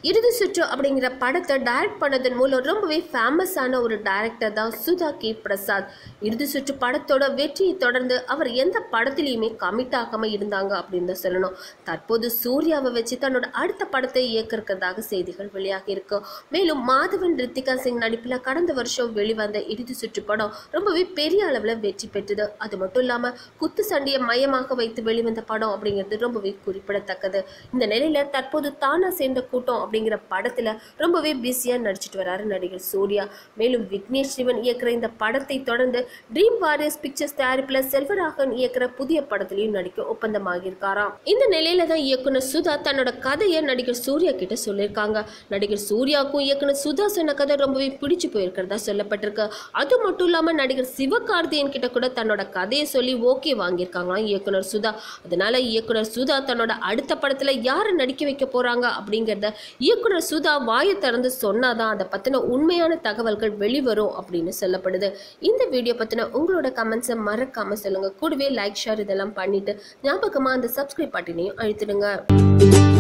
இறுதி சுற்று அப்படிங்கிற படத்தை டைரக்ட் பண்ணதன் மூலம் ரொம்பவே ஃபேமஸான ஒரு டைரக்டர் தான் சுதா கே பிரசாத். இறுதி சுற்று படத்தோட வெற்றியை தொடர்ந்து அவர் எந்த படத்திலையுமே கமிட் ஆகாம இருந்தாங்க அப்படின்னு தான் சொல்லணும். தற்போது சூர்யாவை வச்சு தன்னோட அடுத்த படத்தை இயக்கிறதாக செய்திகள் வெளியாகி இருக்கு. மேலும் மாதவன் ரித்திகா சிங் நடிப்பில் கடந்த வருஷம் வெளிவந்த இறுதி சுற்று படம் ரொம்பவே பெரிய அளவில் வெற்றி பெற்றது. அது மட்டும் இல்லாம குத்து சண்டையை மையமாக வைத்து வெளிவந்த படம் அப்படிங்கிறது ரொம்பவே குறிப்பிடத்தக்கது. இந்த நிலையில தற்போது தானா சேர்ந்த கூட்டம் அப்படிங்கிற படத்துல ரொம்பவே பிஸியா நடிச்சிட்டு வராரு நடிகர் சூர்யா. மேலும் விக்னேஷ் சிவன் இயக்குற இந்த படத்தை தொடர்ந்து ட்ரீம் வாரியர்ஸ் பிக்சர்ஸ் தயாரிப்புல செல்வராகவன் இயக்குற புதிய படத்திலையும் நடிக்க ஒப்பந்தமாகி இருக்காராம். இந்த நிலையில தான் இயக்குனர் சுதா தன்னோட கதையை நடிகர் சூர்யா கிட்ட சொல்லியிருக்காங்க. நடிகர் சூர்யாவுக்கும் இயக்குனர் சுதா சொன்ன கதை ரொம்பவே பிடிச்சு போயிருக்கிறதா சொல்லப்பட்டிருக்கு. அது மட்டும் இல்லாம நடிகர் சிவகார்த்திகேயன் கிட்ட கூட தன்னோட கதையை சொல்லி ஓகே வாங்கியிருக்காங்களாம் இயக்குனர் சுதா. அதனால இயக்குனர் சுதா தன்னோட அடுத்த படத்துல யாரை நடிக்க வைக்க போறாங்க அப்படிங்கிறத இயக்குனர் சுதா வாயை திறந்து சொன்னாதான் அதை பத்தின உண்மையான தகவல்கள் வெளிவரும் அப்படின்னு சொல்லப்படுது. இந்த வீடியோ பத்தின உங்களோட கமெண்ட்ஸை மறக்காம சொல்லுங்க. கூடவே லைக் ஷேர் இதெல்லாம் பண்ணிட்டு ஞாபகமா அந்த சப்ஸ்கிரைப் பட்டனையும் அழுத்திடுங்க.